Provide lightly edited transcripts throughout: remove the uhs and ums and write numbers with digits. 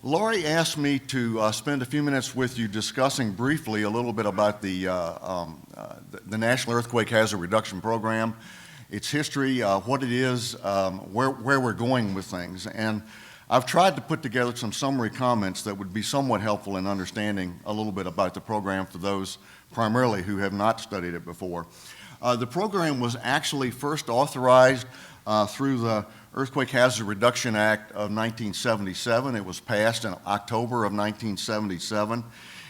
Lori asked me to spend a few minutes with you discussing briefly a little bit about the National Earthquake Hazard Reduction Program, its history, what it is, where we're going with things. And I've tried to put together some summary comments that would be somewhat helpful in understanding a little bit about the program for those primarily who have not studied it before. The program was actually first authorized through the Earthquake Hazard Reduction Act of 1977. It was passed in October of 1977.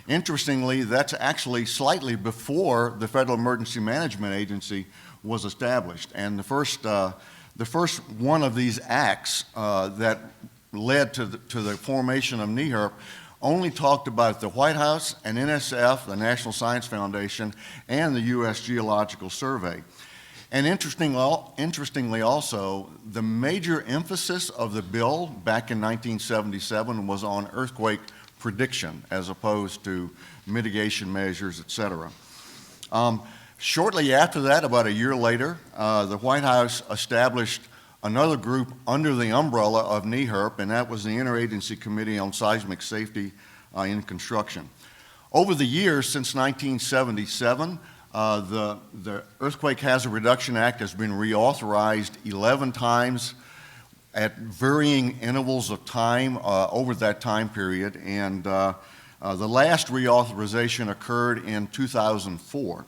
Interestingly, that's actually slightly before the Federal Emergency Management Agency was established. And the first one of these acts that led to the formation of NEHRP only talked about the White House and NSF, the National Science Foundation, and the U.S. Geological Survey. And interestingly also, the major emphasis of the bill back in 1977 was on earthquake prediction as opposed to mitigation measures, et cetera. Shortly after that, about a year later, the White House established another group under the umbrella of NEHRP, and that was the Interagency Committee on Seismic Safety in Construction. Over the years, since 1977, the Earthquake Hazard Reduction Act has been reauthorized 11 times at varying intervals of time over that time period, and the last reauthorization occurred in 2004.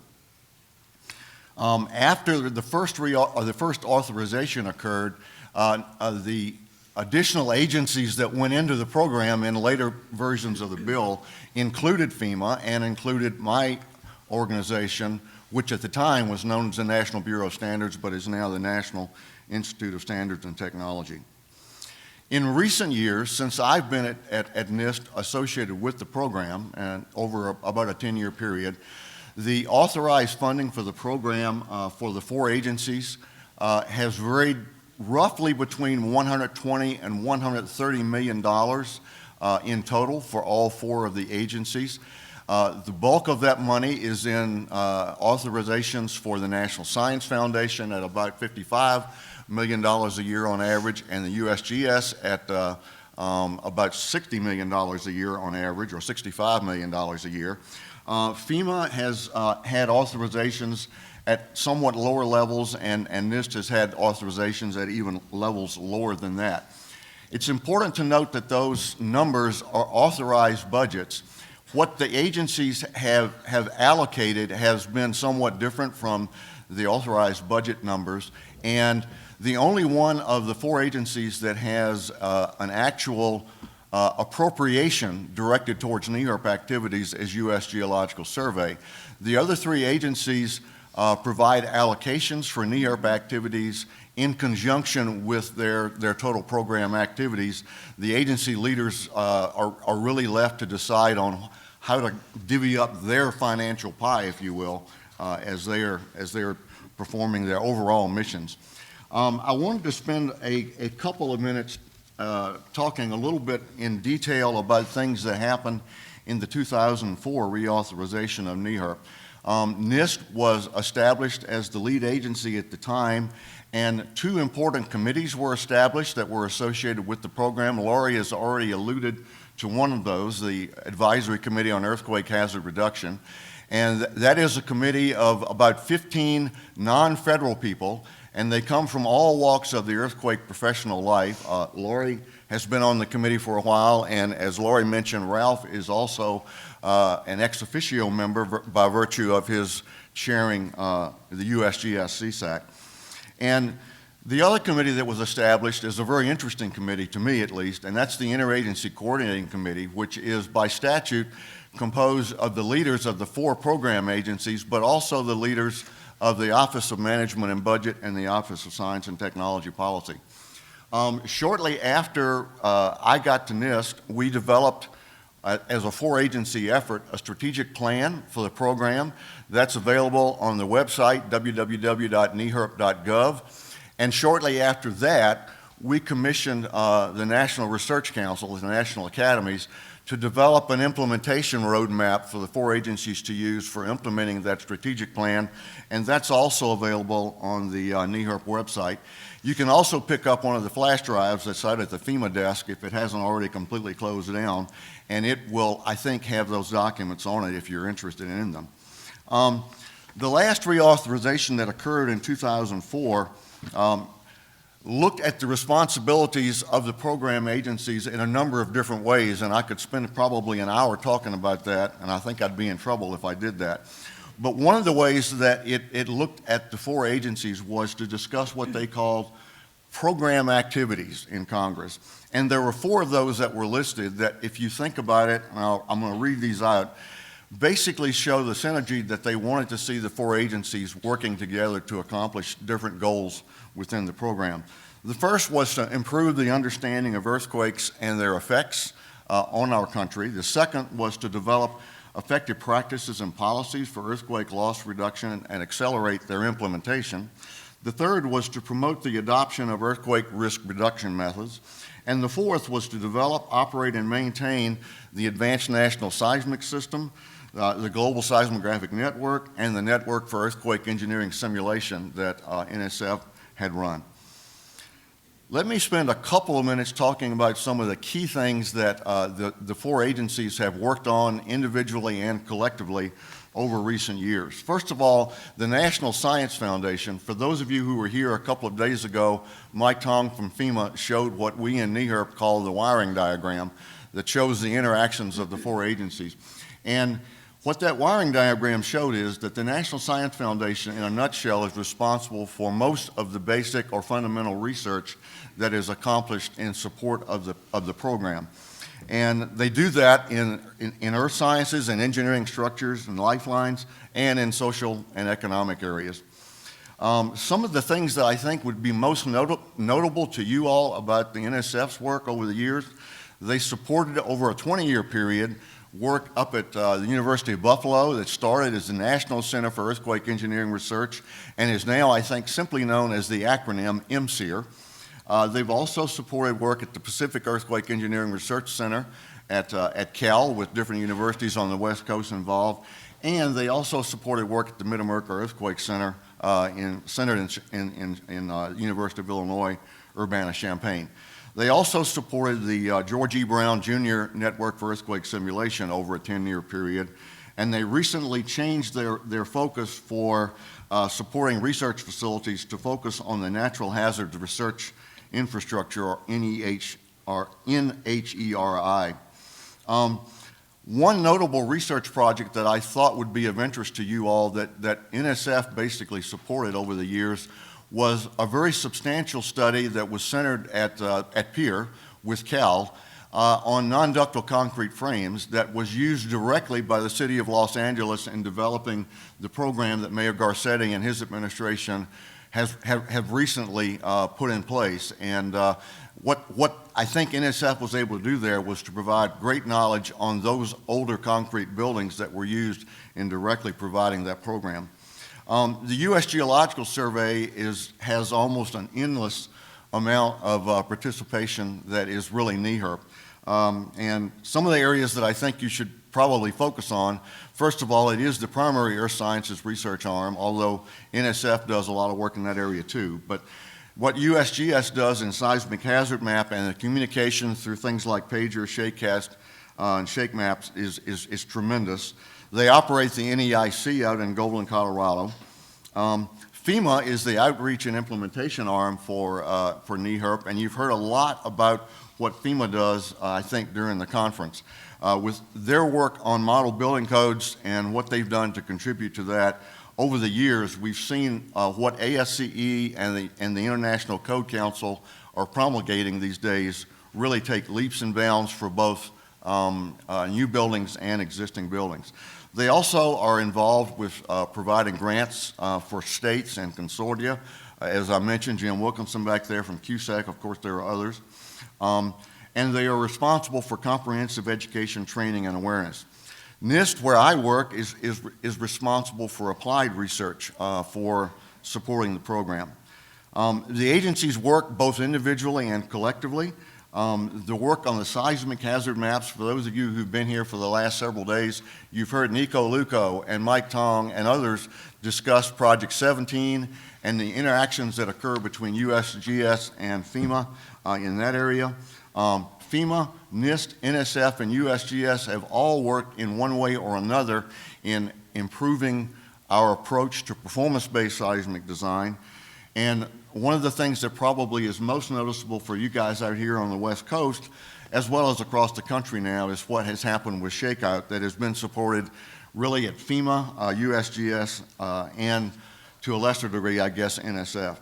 After the first authorization occurred, the additional agencies that went into the program in later versions of the bill included FEMA and included my organization, which at the time was known as the National Bureau of Standards, but is now the National Institute of Standards and Technology. In recent years, since I've been at NIST associated with the program, and over about a 10-year period, the authorized funding for the program for the four agencies has varied roughly between $120 and $130 million in total for all four of the agencies. The bulk of that money is in authorizations for the National Science Foundation at about $55 million a year on average, and the USGS at about $60 million a year on average, or $65 million a year. FEMA has had authorizations at somewhat lower levels, and NIST has had authorizations at even levels lower than that. It's important to note that those numbers are authorized budgets. What the agencies have allocated has been somewhat different from the authorized budget numbers, and the only one of the four agencies that has an actual appropriation directed towards NEHRP activities is U.S. Geological Survey. The other three agencies provide allocations for NEHRP activities in conjunction with their total program activities. The agency leaders are really left to decide on how to divvy up their financial pie, if you will, as they're performing their overall missions. I wanted to spend a couple of minutes talking a little bit in detail about things that happened in the 2004 reauthorization of NEHRP. NIST was established as the lead agency at the time, and two important committees were established that were associated with the program. Lori has already alluded to one of those, the Advisory Committee on Earthquake Hazard Reduction, and that is a committee of about 15 non-federal people, and they come from all walks of the earthquake professional life. Lori has been on the committee for a while, and as Lori mentioned, Ralph is also an ex officio member by virtue of his chairing the USGS CSAC. And the other committee that was established is a very interesting committee, to me at least, and that's the Interagency Coordinating Committee, which is by statute composed of the leaders of the four program agencies, but also the leaders of the Office of Management and Budget and the Office of Science and Technology Policy. Shortly after I got to NIST, we developed, as a four-agency effort, a strategic plan for the program. That's available on the website, www.nehrp.gov. And shortly after that, we commissioned the National Research Council, the National Academies, to develop an implementation roadmap for the 4 agencies to use for implementing that strategic plan, and that's also available on the NEHRP website. You can also pick up one of the flash drives that's out at the FEMA desk if it hasn't already completely closed down, and it will, I think, have those documents on it if you're interested in them. The last reauthorization that occurred in 2004 looked at the responsibilities of the program agencies in a number of different ways, and I could spend probably an hour talking about that, and I think I'd be in trouble if I did that. But one of the ways that it looked at the 4 agencies was to discuss what they called program activities in Congress. And there were 4 of those that were listed that, if you think about it, and I'm going to read these out, basically show the synergy that they wanted to see the 4 agencies working together to accomplish different goals within the program. The first was to improve the understanding of earthquakes and their effects on our country. The second was to develop effective practices and policies for earthquake loss reduction and accelerate their implementation. The third was to promote the adoption of earthquake risk reduction methods. And the fourth was to develop, operate, and maintain the Advanced National Seismic System, the Global Seismographic Network, and the Network for Earthquake Engineering Simulation that NSF had run. Let me spend a couple of minutes talking about some of the key things that the 4 agencies have worked on individually and collectively over recent years. First of all, the National Science Foundation. For those of you who were here a couple of days ago, Mike Tong from FEMA showed what we in NEHRP call the wiring diagram that shows the interactions of the 4 agencies. And what that wiring diagram showed is that the National Science Foundation, in a nutshell, is responsible for most of the basic or fundamental research that is accomplished in support of the program. And they do that in earth sciences and engineering structures and lifelines and in social and economic areas. Some of the things that I think would be most notable to you all about the NSF's work over the years, they supported over a 20-year period work up at the University of Buffalo that started as the National Center for Earthquake Engineering Research and is now, I think, simply known as the acronym MCER. They've also supported work at the Pacific Earthquake Engineering Research Center at Cal with different universities on the West Coast involved, and they also supported work at the Mid-America Earthquake Center centered in University of Illinois, Urbana-Champaign. They also supported the George E. Brown Jr. Network for Earthquake Simulation over a 10-year period, and they recently changed their focus for supporting research facilities to focus on the Natural Hazards Research Infrastructure, or NEHRI. One notable research project that I thought would be of interest to you all that NSF basically supported over the years was a very substantial study that was centered at Pier with Cal on non-ductile concrete frames that was used directly by the City of Los Angeles in developing the program that Mayor Garcetti and his administration have recently put in place. And what I think NSF was able to do there was to provide great knowledge on those older concrete buildings that were used in directly providing that program. The U.S. Geological Survey has almost an endless amount of participation that is really NEHRP. And some of the areas that I think you should probably focus on, first of all, it is the primary earth sciences research arm, although NSF does a lot of work in that area too. But what USGS does in seismic hazard map and the communication through things like pager, shakecast, and shake maps is tremendous. They operate the NEIC out in Golden, Colorado. FEMA is the outreach and implementation arm for NEHRP, and you've heard a lot about what FEMA does, I think, during the conference. With their work on model building codes and what they've done to contribute to that, over the years, we've seen what ASCE and the International Code Council are promulgating these days really take leaps and bounds for both new buildings and existing buildings. They also are involved with providing grants for states and consortia. As I mentioned, Jim Wilkinson back there from CUSAC, of course there are others. And they are responsible for comprehensive education, training, and awareness. NIST, where I work, is responsible for applied research for supporting the program. The agencies work both individually and collectively. The work on the seismic hazard maps, for those of you who've been here for the last several days, you've heard Nico Luco and Mike Tong and others discuss Project 17 and the interactions that occur between USGS and FEMA in that area. FEMA, NIST, NSF, and USGS have all worked in one way or another in improving our approach to performance-based seismic design. And one of the things that probably is most noticeable for you guys out here on the West Coast, as well as across the country now, is what has happened with Shakeout that has been supported really at FEMA, USGS, and to a lesser degree, I guess, NSF.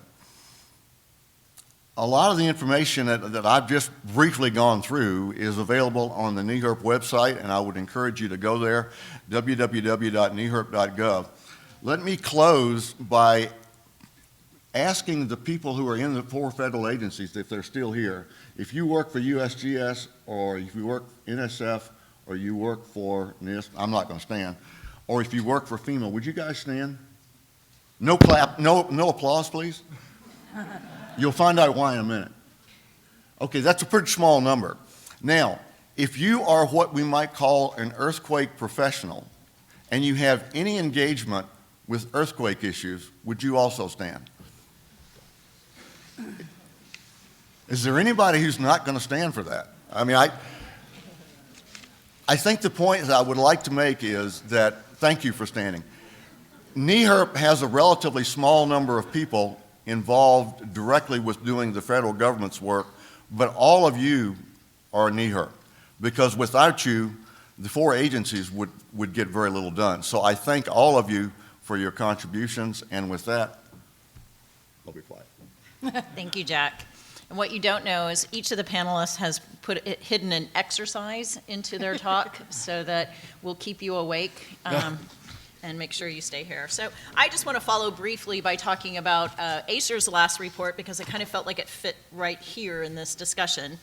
A lot of the information that I've just briefly gone through is available on the NEHRP website, and I would encourage you to go there, www.nehrp.gov. Let me close by asking the people who are in the 4 federal agencies, if they're still here, if you work for USGS or if you work NSF or you work for NIST, I'm not going to stand, or if you work for FEMA, would you guys stand? No clap, no applause, please. You'll find out why in a minute. Okay, that's a pretty small number. Now, if you are what we might call an earthquake professional and you have any engagement with earthquake issues, would you also stand? Is there anybody who's not going to stand for that? I mean, I think the point that I would like to make is that, thank you for standing. NEHRP has a relatively small number of people involved directly with doing the federal government's work, but all of you are NEHRP, because without you, the 4 agencies would get very little done. So I thank all of you for your contributions, and with that, I'll be quiet. Thank you, Jack. And what you don't know is each of the panelists has hidden an exercise into their talk so that we'll keep you awake and make sure you stay here. So I just want to follow briefly by talking about ACER's last report, because I kind of felt like it fit right here in this discussion.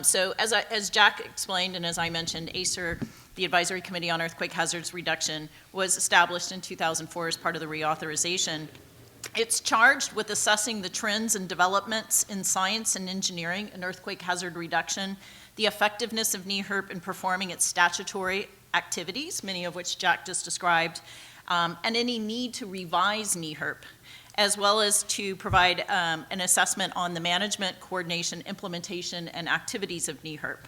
So as Jack explained and as I mentioned, ACER, the Advisory Committee on Earthquake Hazards Reduction, was established in 2004 as part of the reauthorization. It's charged with assessing the trends and developments in science and engineering and earthquake hazard reduction, the effectiveness of NEHRP in performing its statutory activities, many of which Jack just described, and any need to revise NEHRP, as well as to provide an assessment on the management, coordination, implementation, and activities of NEHRP.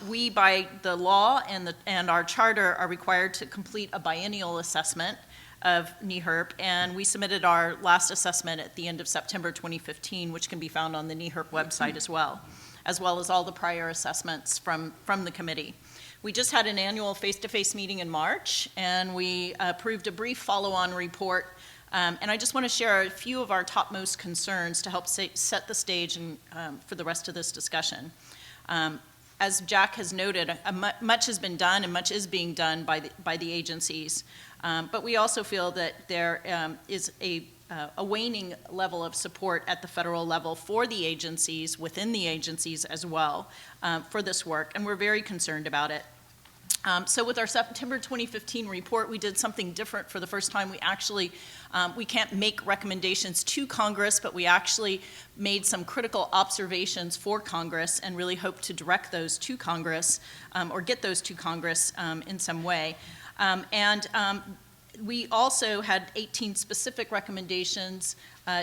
We, by the law and our charter, are required to complete a biennial assessment of NEHRP, and we submitted our last assessment at the end of September 2015, which can be found on the NEHRP website as well as all the prior assessments from the committee. We just had an annual face-to-face meeting in March, and we approved a brief follow-on report, and I just want to share a few of our topmost concerns to help set the stage for the rest of this discussion. As Jack has noted, much has been done and much is being done by the agencies, but we also feel that there is a waning level of support at the federal level for the agencies, within the agencies as well, for this work, and we're very concerned about it. So with our September 2015 report, we did something different for the first time. We actually, we can't make recommendations to Congress, but we actually made some critical observations for Congress and really hope to direct those to Congress or get those to Congress in some way. We also had 18 specific recommendations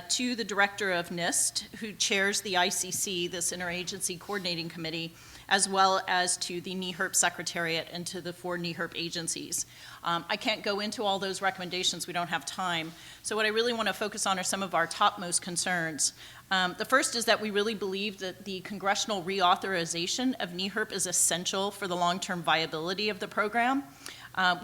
to the director of NIST, who chairs the ICC, this Interagency Coordinating Committee, as well as to the NEHRP Secretariat and to the 4 NEHRP agencies. I can't go into all those recommendations, we don't have time. So what I really want to focus on are some of our topmost concerns. The first is that we really believe that the congressional reauthorization of NEHRP is essential for the long-term viability of the program.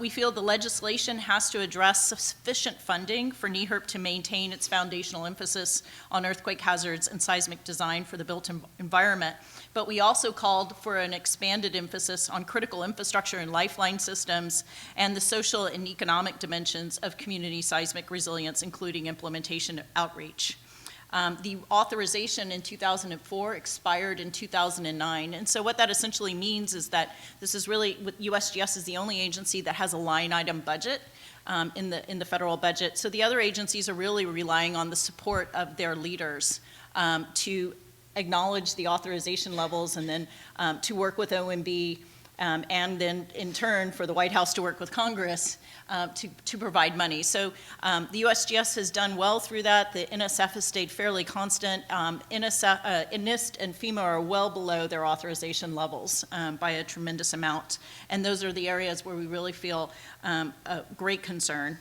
We feel the legislation has to address sufficient funding for NEHRP to maintain its foundational emphasis on earthquake hazards and seismic design for the built environment. But we also called for an expanded emphasis on critical infrastructure and lifeline systems and the social and economic dimensions of community seismic resilience, including implementation of outreach. The authorization in 2004 expired in 2009, and so what that essentially means is that this is really, USGS is the only agency that has a line item budget in the federal budget. So the other agencies are really relying on the support of their leaders to acknowledge the authorization levels and then to work with OMB and then in turn for the White House to work with Congress to provide money. So the USGS has done well through that. The NSF has stayed fairly constant. NIST and FEMA are well below their authorization levels by a tremendous amount. And those are the areas where we really feel a great concern.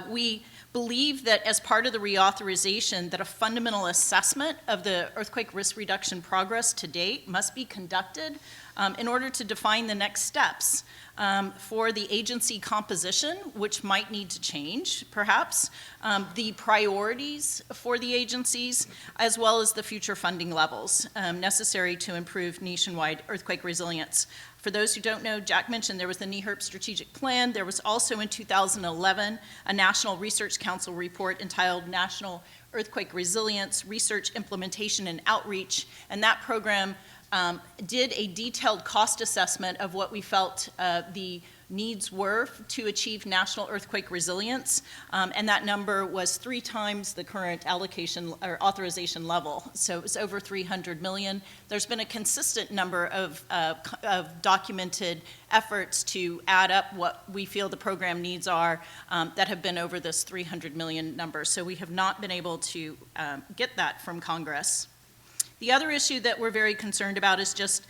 We believe that as part of the reauthorization that a fundamental assessment of the earthquake risk reduction progress to date must be conducted in order to define the next steps for the agency composition, which might need to change, perhaps, the priorities for the agencies, as well as the future funding levels necessary to improve nationwide earthquake resilience. For those who don't know, Jack mentioned there was the NEHRP strategic plan. There was also in 2011 a National Research Council report entitled National Earthquake Resilience, Research, Implementation, and Outreach, and that program did a detailed cost assessment of what we felt the needs were to achieve national earthquake resilience, and that number was 3 times the current allocation or authorization level, so it was over $300 million. There's been a consistent number of documented efforts to add up what we feel the program needs are that have been over this $300 million number, so we have not been able to get that from Congress. The other issue that we're very concerned about is just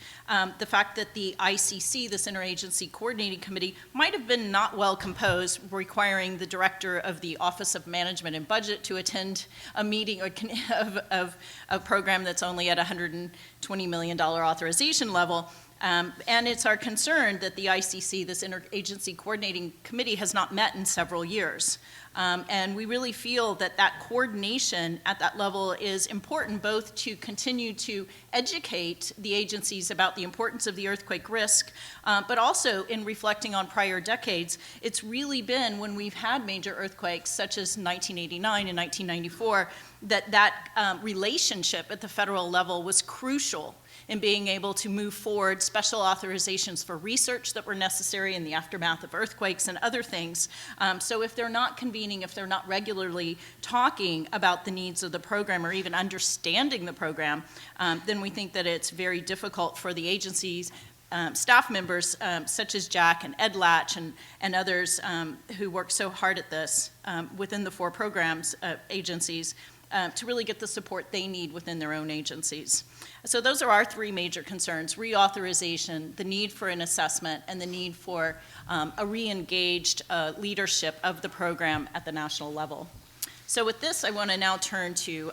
the fact that the ICC, this Interagency Coordinating Committee, might have been not well composed, requiring the director of the Office of Management and Budget to attend a meeting of a program that's only at $120 million authorization level. And it's our concern that the ICC, this Interagency Coordinating Committee, has not met in several years. And we really feel that that coordination at that level is important, both to continue to educate the agencies about the importance of the earthquake risk, but also in reflecting on prior decades. It's really been when we've had major earthquakes, such as 1989 and 1994, that relationship at the federal level was crucial in being able to move forward special authorizations for research that were necessary in the aftermath of earthquakes and other things. So if they're not convening, if they're not regularly talking about the needs of the program or even understanding the program, then we think that it's very difficult for the agencies, staff members such as Jack and Ed Latch and others who work so hard at this within the 4 programs agencies to really get the support they need within their own agencies. So those are our 3 major concerns: reauthorization, the need for an assessment, and the need for a re-engaged leadership of the program at the national level. So with this, I want to now turn to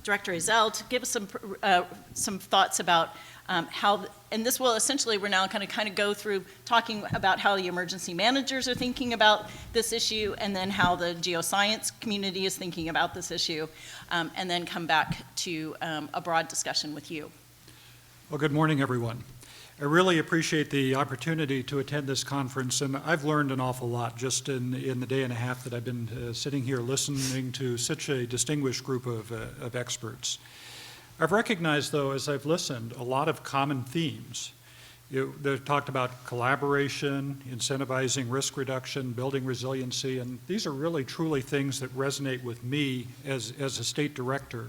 Director Ezell to give us some thoughts about how, and this will essentially, we're now kind of go through talking about how the emergency managers are thinking about this issue, and then how the geoscience community is thinking about this issue, and then come back to a broad discussion with you. Well, good morning, everyone. I really appreciate the opportunity to attend this conference, and I've learned an awful lot just in the day and a half that I've been sitting here listening to such a distinguished group of experts. I've recognized, though, as I've listened, a lot of common themes. They've talked about collaboration, incentivizing risk reduction, building resiliency, and these are really truly things that resonate with me as a state director.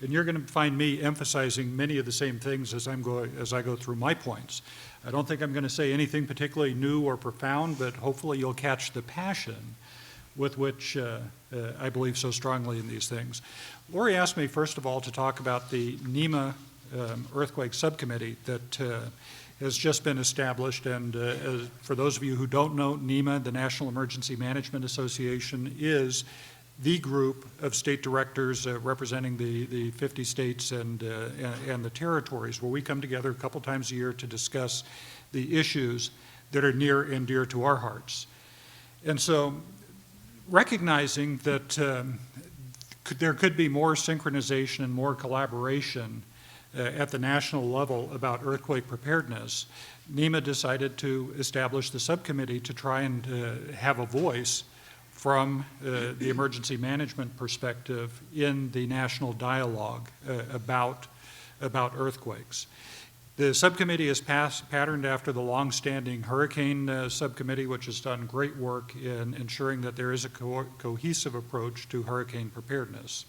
And you're going to find me emphasizing many of the same things as I go through my points. I don't think I'm going to say anything particularly new or profound, but hopefully you'll catch the passion with which I believe so strongly in these things. Lori asked me, first of all, to talk about the NEMA Earthquake Subcommittee that has just been established. And for those of you who don't know, NEMA, the National Emergency Management Association, is the group of state directors representing the 50 states and the territories, where we come together a couple times a year to discuss the issues that are near and dear to our hearts. And so, recognizing that there could be more synchronization and more collaboration at the national level about earthquake preparedness, NEMA decided to establish the subcommittee to try and have a voice from the emergency management perspective in the national dialogue about earthquakes. The subcommittee is patterned after the long-standing hurricane subcommittee, which has done great work in ensuring that there is a cohesive approach to hurricane preparedness.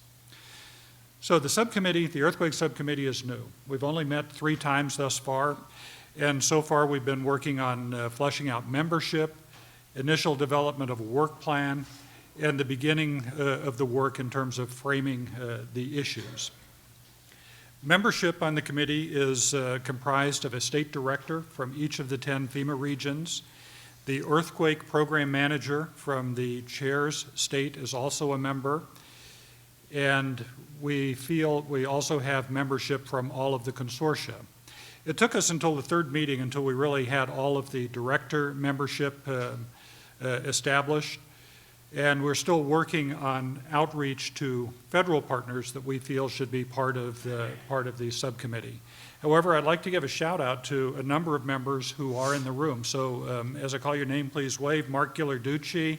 So the subcommittee, the earthquake subcommittee is new. We've only met 3 times thus far, and so far we've been working on fleshing out membership, initial development of a work plan, and the beginning of the work in terms of framing the issues. Membership on the committee is comprised of a state director from each of the 10 FEMA regions. The earthquake program manager from the chair's state is also a member. And we feel we also have membership from all of the consortia. It took us until the 3rd meeting until we really had all of the director membership established. And we're still working on outreach to federal partners that we feel should be part of the subcommittee. However, I'd like to give a shout out to a number of members who are in the room. So as I call your name, please wave. Mark Gillarducci,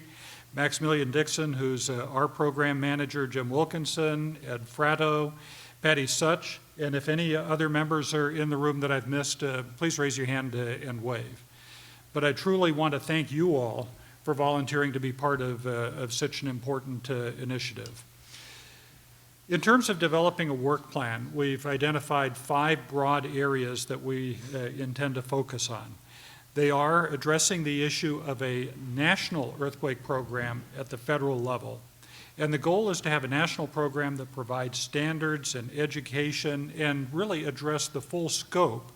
Maximilian Dixon, who's our program manager, Jim Wilkinson, Ed Fratto, Patty Such, and if any other members are in the room that I've missed, please raise your hand and wave. But I truly want to thank you all for volunteering to be part of such an important initiative. In terms of developing a work plan, we've identified 5 broad areas that we intend to focus on. They are addressing the issue of a national earthquake program at the federal level. And the goal is to have a national program that provides standards and education and really address the full scope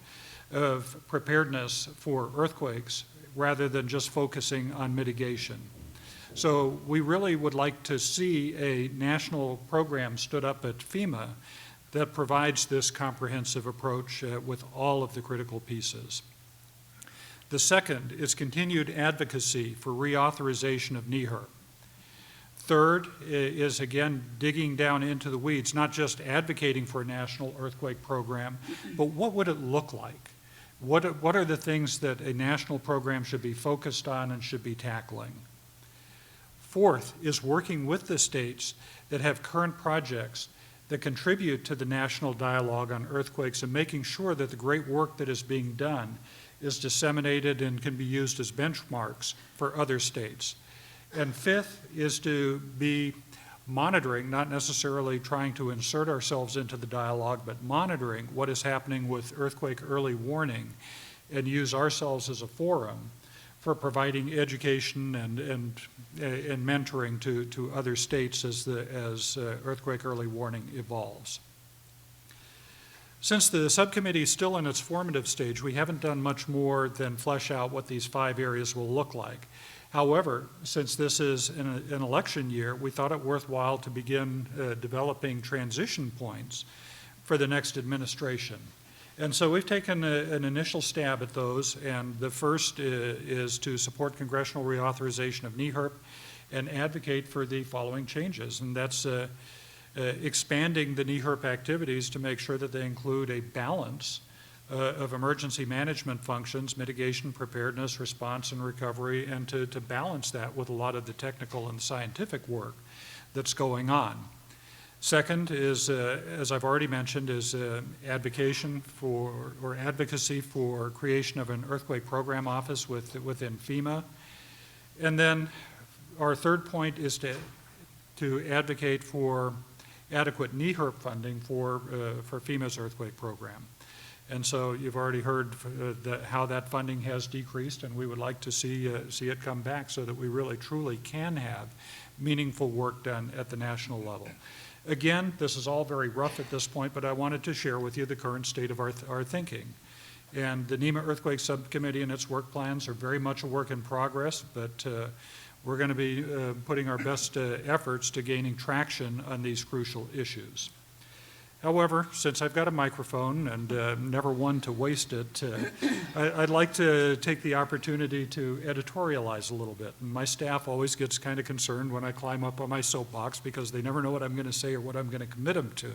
of preparedness for earthquakes rather than just focusing on mitigation. So we really would like to see a national program stood up at FEMA that provides this comprehensive approach with all of the critical pieces. The second is continued advocacy for reauthorization of NEHRP. Third is, again, digging down into the weeds, not just advocating for a national earthquake program, but what would it look like? What are the things that a national program should be focused on and should be tackling? Fourth is working with the states that have current projects that contribute to the national dialogue on earthquakes and making sure that the great work that is being done is disseminated and can be used as benchmarks for other states. And fifth is to be monitoring, not necessarily trying to insert ourselves into the dialogue, but monitoring what is happening with earthquake early warning and use ourselves as a forum for providing education and mentoring to other states as earthquake early warning evolves. Since the subcommittee is still in its formative stage, we haven't done much more than flesh out what these 5 areas will look like. However, since this is an election year, we thought it worthwhile to begin developing transition points for the next administration. And so we've taken an initial stab at those, and the first is to support congressional reauthorization of NEHRP and advocate for the following changes, and that's expanding the NEHRP activities to make sure that they include a balance of emergency management functions, mitigation, preparedness, response, and recovery, and to balance that with a lot of the technical and scientific work that's going on. Second is, as I've already mentioned, is advocacy for creation of an earthquake program office within FEMA. And then our third point is to advocate for adequate NEHRP funding for FEMA's earthquake program. And so you've already heard how that funding has decreased, and we would like to see it come back so that we really truly can have meaningful work done at the national level. Again, this is all very rough at this point, but I wanted to share with you the current state of our thinking. And the NEMA Earthquake Subcommittee and its work plans are very much a work in progress, but we're going to be putting our best efforts to gaining traction on these crucial issues. However, since I've got a microphone and never one to waste it, I'd like to take the opportunity to editorialize a little bit. And my staff always gets kind of concerned when I climb up on my soapbox because they never know what I'm going to say or what I'm going to commit them to.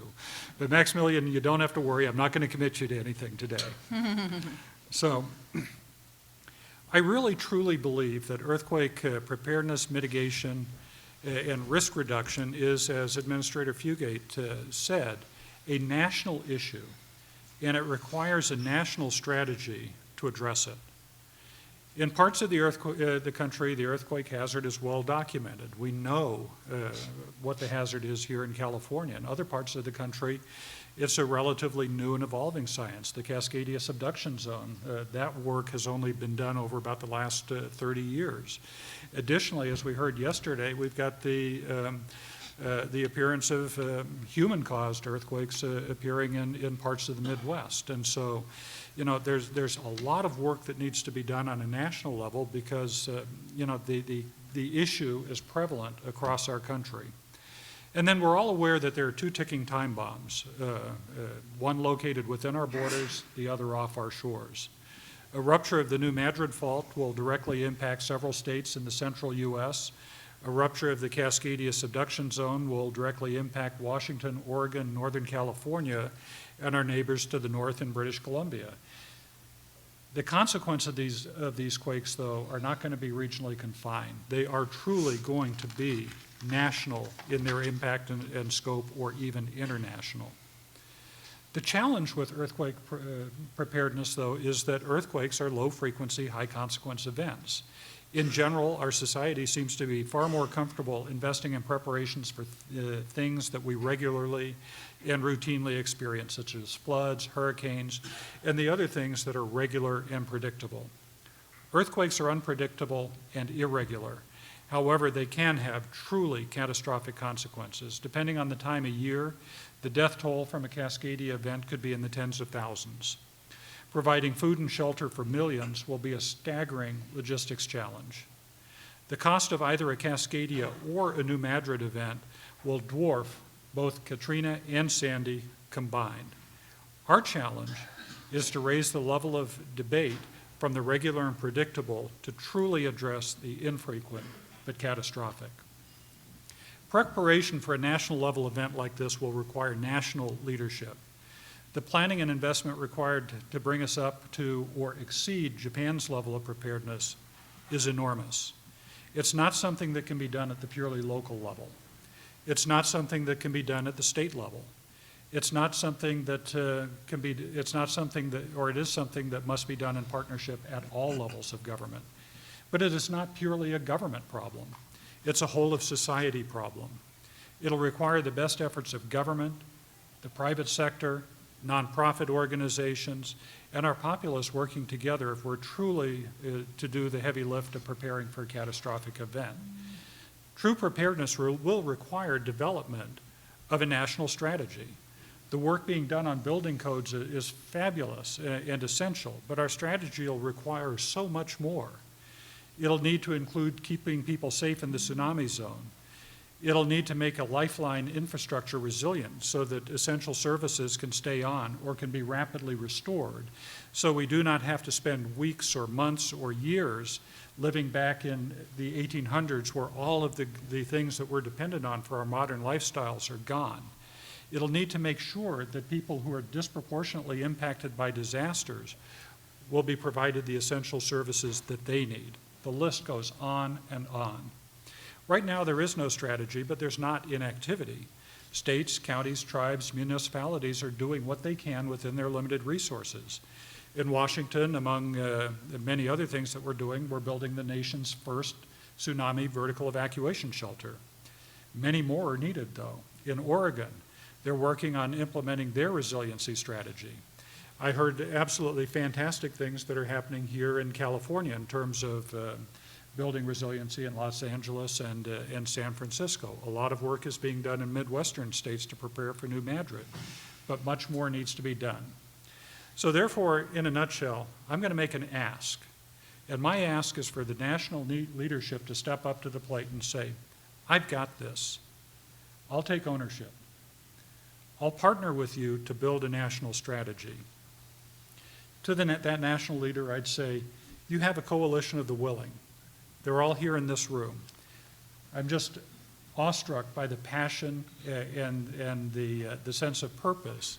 But Maximilian, you don't have to worry. I'm not going to commit you to anything today. So I really truly believe that earthquake preparedness, mitigation, and risk reduction is, as Administrator Fugate said, a national issue, and it requires a national strategy to address it. In parts of the country, the earthquake hazard is well documented. We know what the hazard is here in California. In other parts of the country, it's a relatively new and evolving science. The Cascadia subduction zone, that work has only been done over about the last 30 years. Additionally, as we heard yesterday, we've got the appearance of human-caused earthquakes appearing in parts of the Midwest. And so, you know, there's a lot of work that needs to be done on a national level because, you know, the issue is prevalent across our country. And then we're all aware that there are two ticking time bombs, one located within our borders, the other off our shores. A rupture of the New Madrid Fault will directly impact several states in the central U.S. A rupture of the Cascadia subduction zone will directly impact Washington, Oregon, Northern California, and our neighbors to the north in British Columbia. The consequence of these quakes, though, are not going to be regionally confined. They are truly going to be national in their impact and scope, or even international. The challenge with earthquake preparedness, though, is that earthquakes are low-frequency, high-consequence events. In general, our society seems to be far more comfortable investing in preparations for things that we regularly and routinely experience, such as floods, hurricanes, and the other things that are regular and predictable. Earthquakes are unpredictable and irregular. However, they can have truly catastrophic consequences. Depending on the time of year, the death toll from a Cascadia event could be in the tens of thousands. Providing food and shelter for millions will be a staggering logistics challenge. The cost of either a Cascadia or a New Madrid event will dwarf both Katrina and Sandy combined. Our challenge is to raise the level of debate from the regular and predictable to truly address the infrequent but catastrophic. Preparation for a national level event like this will require national leadership. The planning and investment required to bring us up to or exceed Japan's level of preparedness is enormous. It's not something that can be done at the purely local level. It's not something that can be done at the state level. It's not something that it is something that must be done in partnership at all levels of government. But it is not purely a government problem. It's a whole of society problem. It'll require the best efforts of government, the private sector, nonprofit organizations, and our populace working together if we're truly to do the heavy lift of preparing for a catastrophic event. True preparedness will require development of a national strategy. The work being done on building codes is fabulous and essential, but our strategy will require so much more. It'll need to include keeping people safe in the tsunami zone. It'll need to make a lifeline infrastructure resilient so that essential services can stay on or can be rapidly restored, so we do not have to spend weeks or months or years living back in the 1800s where all of the things that we're dependent on for our modern lifestyles are gone. It'll need to make sure that people who are disproportionately impacted by disasters will be provided the essential services that they need. The list goes on and on. Right now, there is no strategy, but there's not inactivity. States, counties, tribes, municipalities are doing what they can within their limited resources. In Washington, among many other things that we're doing, we're building the nation's first tsunami vertical evacuation shelter. Many more are needed, though. In Oregon, they're working on implementing their resiliency strategy. I heard absolutely fantastic things that are happening here in California in terms of building resiliency in Los Angeles and San Francisco. A lot of work is being done in Midwestern states to prepare for New Madrid, but much more needs to be done. So therefore, in a nutshell, I'm going to make an ask. And my ask is for the national leadership to step up to the plate and say, I've got this. I'll take ownership. I'll partner with you to build a national strategy. To that national leader, I'd say, you have a coalition of the willing. They're all here in this room. I'm just awestruck by the passion and the sense of purpose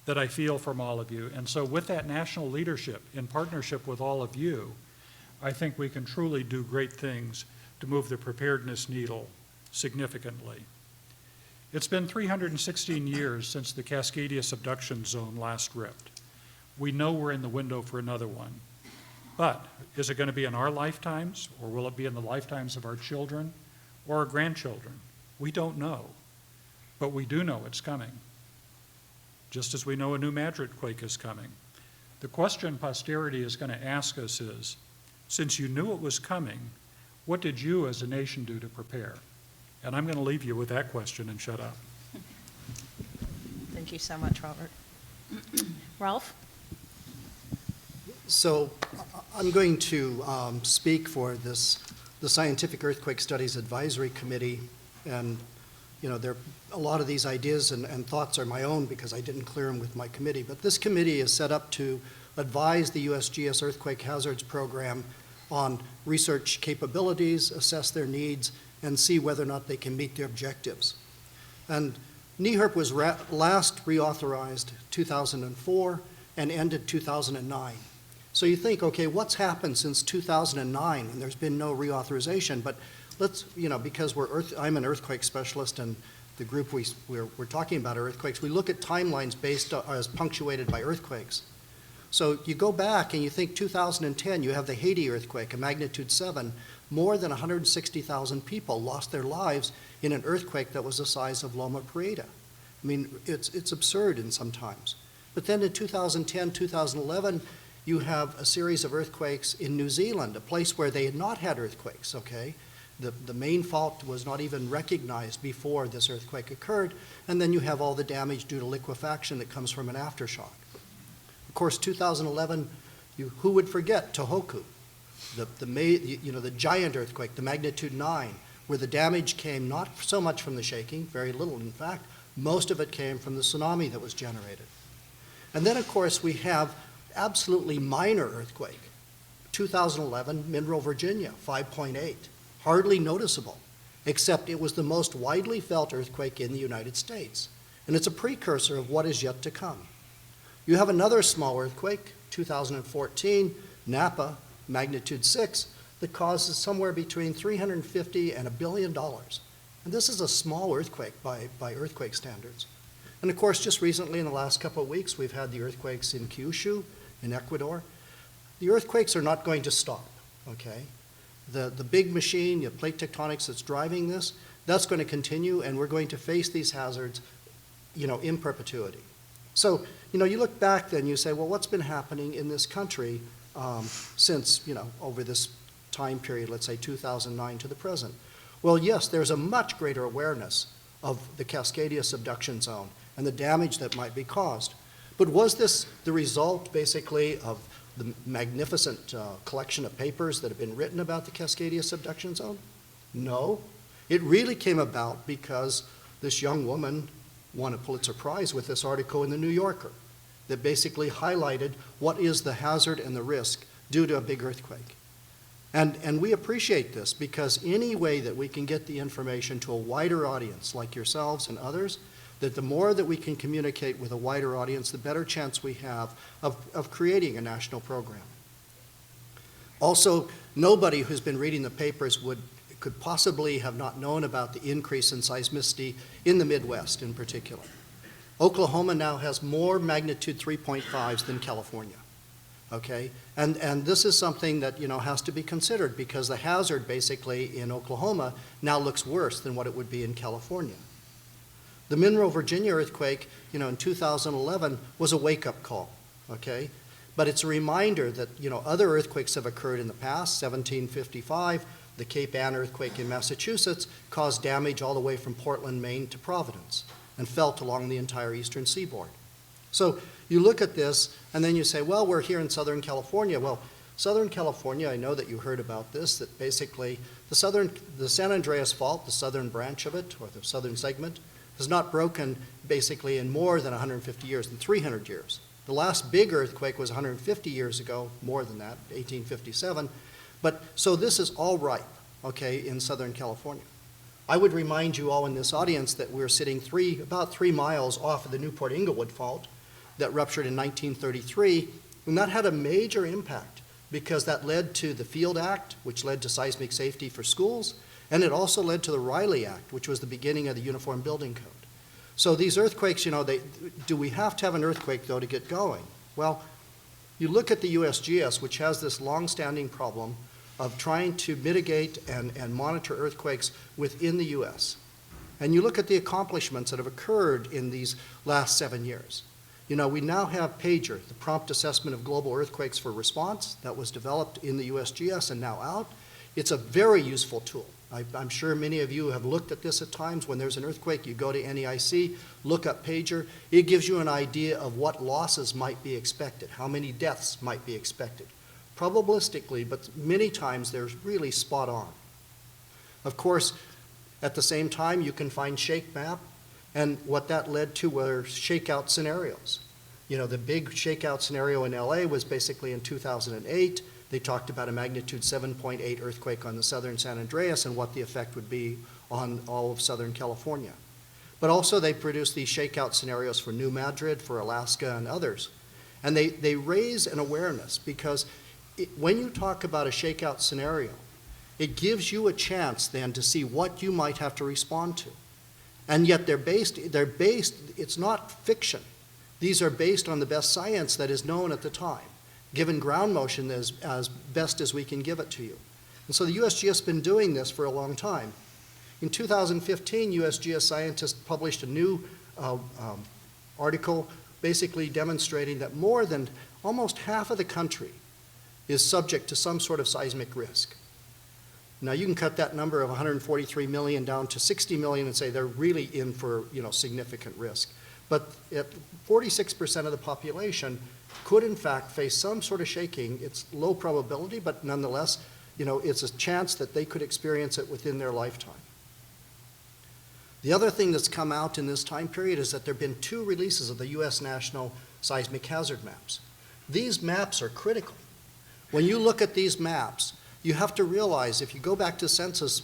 that I feel from all of you. And so with that national leadership, in partnership with all of you, I think we can truly do great things to move the preparedness needle significantly. It's been 316 years since the Cascadia subduction zone last ripped. We know we're in the window for another one. But is it going to be in our lifetimes, or will it be in the lifetimes of our children or our grandchildren? We don't know, but we do know it's coming, just as we know a new earthquake is coming. The question posterity is going to ask us is, since you knew it was coming, what did you as a nation do to prepare? And I'm going to leave you with that question and shut up. Thank you so much, Robert. Ralph? So I'm going to speak for the Scientific Earthquake Studies Advisory Committee, and a lot of these ideas and thoughts are my own because I didn't clear them with my committee. But this committee is set up to advise the USGS Earthquake Hazards Program on research capabilities, assess their needs, and see whether or not they can meet their objectives. And NEHRP was last reauthorized 2004 and ended 2009. So you think, okay, what's happened since 2009 and there's been no reauthorization? But let's, because I'm an earthquake specialist and the group we're talking about are earthquakes, we look at timelines based as punctuated by earthquakes. So you go back and you think 2010, you have the Haiti earthquake, a magnitude 7. More than 160,000 people lost their lives in an earthquake that was the size of Loma Prieta. I mean, it's absurd in some times. But then in 2010, 2011, you have a series of earthquakes in New Zealand, a place where they had not had earthquakes, okay? The main fault was not even recognized before this earthquake occurred, and then you have all the damage due to liquefaction that comes from an aftershock. Of course, 2011, who would forget Tohoku, the giant earthquake, the magnitude 9, where the damage came not so much from the shaking, very little in fact, most of it came from the tsunami that was generated. And then, of course, we have absolutely minor earthquake, 2011, Monroe, Virginia, 5.8, hardly noticeable, except it was the most widely felt earthquake in the United States. And it's a precursor of what is yet to come. You have another small earthquake, 2014, Napa, magnitude 6, that causes somewhere between $350 and $1 billion. And this is a small earthquake by earthquake standards. And of course, just recently in the last couple of weeks, we've had the earthquakes in Kyushu, in Ecuador. The earthquakes are not going to stop, okay? The big machine, the plate tectonics that's driving this, that's going to continue, and we're going to face these hazards, in perpetuity. So, you look back then, you say, well, what's been happening in this country since, over this time period, let's say 2009 to the present? Well, yes, there's a much greater awareness of the Cascadia subduction zone and the damage that might be caused. But was this the result, basically, of the magnificent collection of papers that have been written about the Cascadia subduction zone? No. It really came about because this young woman won a Pulitzer Prize with this article in the New Yorker that basically highlighted what is the hazard and the risk due to a big earthquake. And we appreciate this because any way that we can get the information to a wider audience like yourselves and others, that the more that we can communicate with a wider audience, the better chance we have of creating a national program. Also, nobody who's been reading the papers could possibly have not known about the increase in seismicity in the Midwest in particular. Oklahoma now has more magnitude 3.5s than California, okay? And this is something that, has to be considered because the hazard basically in Oklahoma now looks worse than what it would be in California. The Monroe, Virginia earthquake, in 2011 was a wake-up call, okay? But it's a reminder that, other earthquakes have occurred in the past. 1755, the Cape Ann earthquake in Massachusetts caused damage all the way from Portland, Maine to Providence and felt along the entire eastern seaboard. So you look at this and then you say, well, we're here in Southern California. Well, Southern California, I know that you heard about this, that basically the San Andreas Fault, the southern branch of it, or the southern segment, has not broken basically in more than 150 years, than 300 years. The last big earthquake was 150 years ago, more than that, 1857. But so this is all ripe, okay, in Southern California. I would remind you all in this audience that we're sitting about 3 miles off of the Newport Inglewood Fault that ruptured in 1933, and that had a major impact because that led to the Field Act, which led to seismic safety for schools, and it also led to the Riley Act, which was the beginning of the Uniform Building Code. So these earthquakes, do we have to have an earthquake, though, to get going? Well, You look at the USGS, which has this long-standing problem of trying to mitigate and monitor earthquakes within the U.S. And you look at the accomplishments that have occurred in these last 7 years. You know, we now have PAGER, the Prompt Assessment of Global Earthquakes for Response, that was developed in the USGS and now out. It's a very useful tool. I'm sure many of you have looked at this at times. When there's an earthquake, you go to NEIC, look up PAGER. It gives you an idea of what losses might be expected, how many deaths might be expected. Probabilistically, but many times they're really spot on. Of course, at the same time, you can find shake map, and what that led to were shakeout scenarios. You know, the big shakeout scenario in LA was basically in 2008. They talked about a magnitude 7.8 earthquake on the southern San Andreas and what the effect would be on all of Southern California. But also they produced these shakeout scenarios for New Madrid, for Alaska, and others. And they raise an awareness because when you talk about a shakeout scenario, it gives you a chance then to see what you might have to respond to. And yet they're based, it's not fiction. These are based on the best science that is known at the time, given ground motion as best as we can give it to you. And so the USGS has been doing this for a long time. In 2015, USGS scientists published a new article basically demonstrating that more than almost half of the country is subject to some sort of seismic risk. Now you can cut that number of 143 million down to 60 million and say they're really in for, you know, significant risk. But 46% of the population could in fact face some sort of shaking. It's low probability, but nonetheless, you know, it's a chance that they could experience it within their lifetime. The other thing that's come out in this time period is that there have been 2 releases of the U.S. National Seismic Hazard Maps. These maps are critical. When you look at these maps, you have to realize, if you go back to census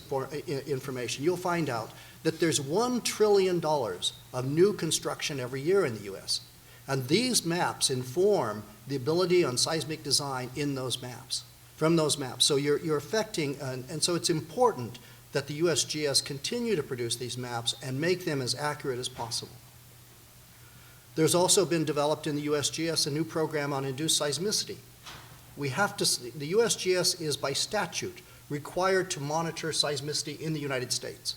information, you'll find out that there's $1 trillion of new construction every year in the U.S. And these maps inform the ability on seismic design in those maps, from those maps. So you're affecting, and so it's important that the USGS continue to produce these maps and make them as accurate as possible. There's also been developed in the USGS a new program on induced seismicity. We have to, the USGS is by statute required to monitor seismicity in the United States.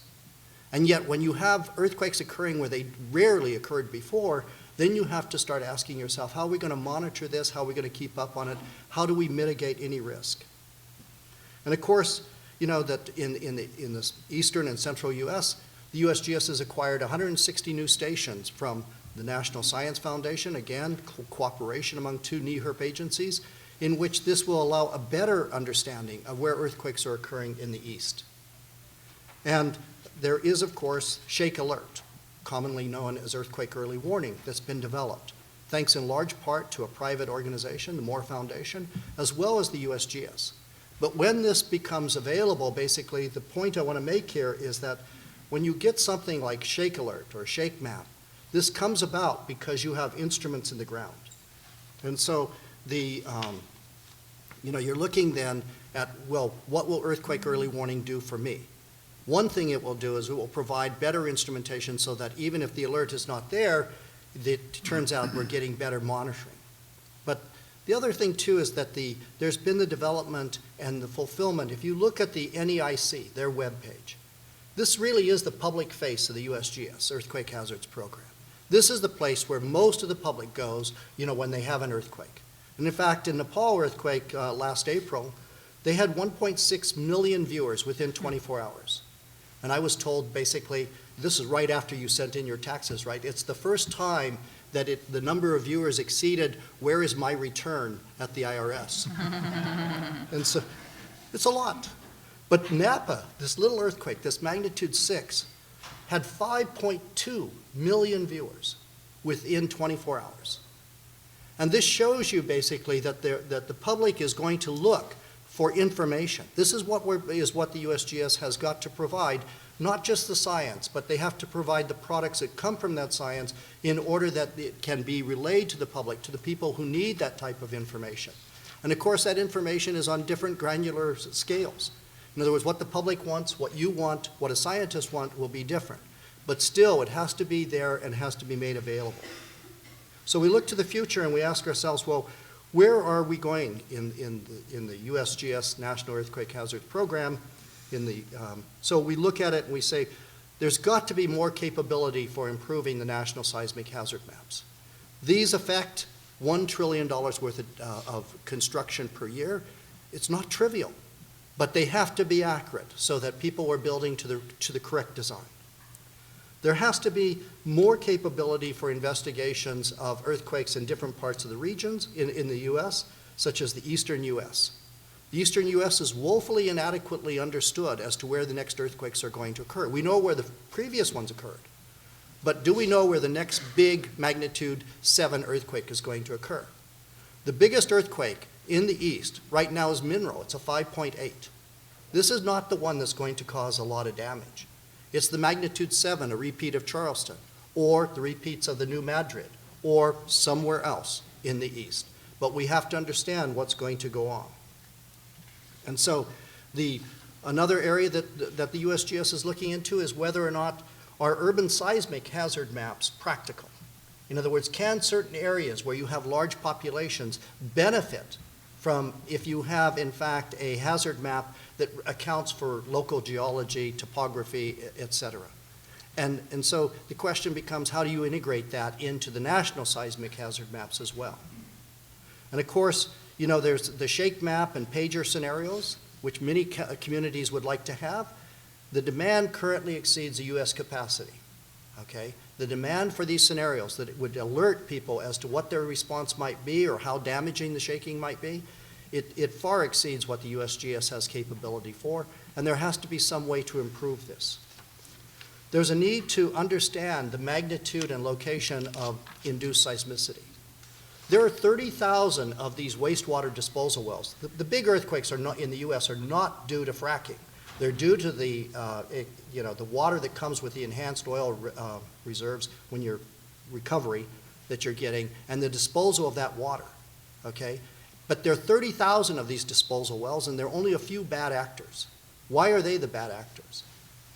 And yet when you have earthquakes occurring where they rarely occurred before, then you have to start asking yourself, how are we going to monitor this? How are we going to keep up on it? How do we mitigate any risk? And of course, you know that in the eastern and central U.S., the USGS has acquired 160 new stations from the National Science Foundation, again, cooperation among 2 NEHRP agencies, in which this will allow a better understanding of where earthquakes are occurring in the east. And there is, of course, Shake Alert, commonly known as earthquake early warning, that's been developed, thanks in large part to a private organization, the Moore Foundation, as well as the USGS. But when this becomes available, basically, the point I want to make here is that when you get something like Shake Alert or Shake Map, this comes about because you have instruments in the ground. And so the, you know, you're looking then at, well, what will earthquake early warning do for me? One thing it will do is it will provide better instrumentation so that even if the alert is not there, it turns out we're getting better monitoring. But the other thing too is that there's been the development and the fulfillment. If you look at the NEIC, their webpage, this really is the public face of the USGS, Earthquake Hazards Program. This is the place where most of the public goes, you know, when they have an earthquake. And in fact, in Nepal earthquake last April, they had 1.6 million viewers within 24 hours. And I was told basically, this is right after you sent in your taxes, right? It's the first time that the number of viewers exceeded, where is my return at the IRS? And so it's a lot. But Napa, this little earthquake, this magnitude 6, had 5.2 million viewers within 24 hours. And this shows you basically that the public is going to look for information. This is what the USGS has got to provide, not just the science, but they have to provide the products that come from that science in order that it can be relayed to the public, to the people who need that type of information. And of course, that information is on different granular scales. In other words, what the public wants, what you want, what a scientist wants will be different. But still, it has to be there and has to be made available. So we look to the future and we ask ourselves, well, where are we going in the USGS National Earthquake Hazard Program? So we look at it and we say, there's got to be more capability for improving the national seismic hazard maps. These affect $1 trillion worth of construction per year. It's not trivial, but they have to be accurate so that people are building to the correct design. There has to be more capability for investigations of earthquakes in different parts of the regions in the U.S., such as the eastern U.S. The eastern U.S. is woefully inadequately understood as to where the next earthquakes are going to occur. We know where the previous ones occurred, but do we know where the next big magnitude 7 earthquake is going to occur? The biggest earthquake in the east right now is Monroe. It's a 5.8. This is not the one that's going to cause a lot of damage. It's the magnitude 7, a repeat of Charleston, or the repeats of the New Madrid, or somewhere else in the east. But we have to understand what's going to go on. And so another area that the USGS is looking into is whether or not are urban seismic hazard maps practical. In other words, can certain areas where you have large populations benefit from if you have, in fact, a hazard map that accounts for local geology, topography, et cetera. And so the question becomes, how do you integrate that into the national seismic hazard maps as well? And of course, you know, there's the shake map and pager scenarios, which many communities would like to have. The demand currently exceeds the U.S. capacity, okay? The demand for these scenarios that would alert people as to what their response might be or how damaging the shaking might be, it far exceeds what the USGS has capability for, and there has to be some way to improve this. There's a need to understand the magnitude and location of induced seismicity. There are 30,000 of these wastewater disposal wells. The big earthquakes in the U.S. are not due to fracking. They're due to the water that comes with the enhanced oil reserves when you're recovery that you're getting, and the disposal of that water, okay? But there are 30,000 of these disposal wells, and there are only a few bad actors. Why are they the bad actors?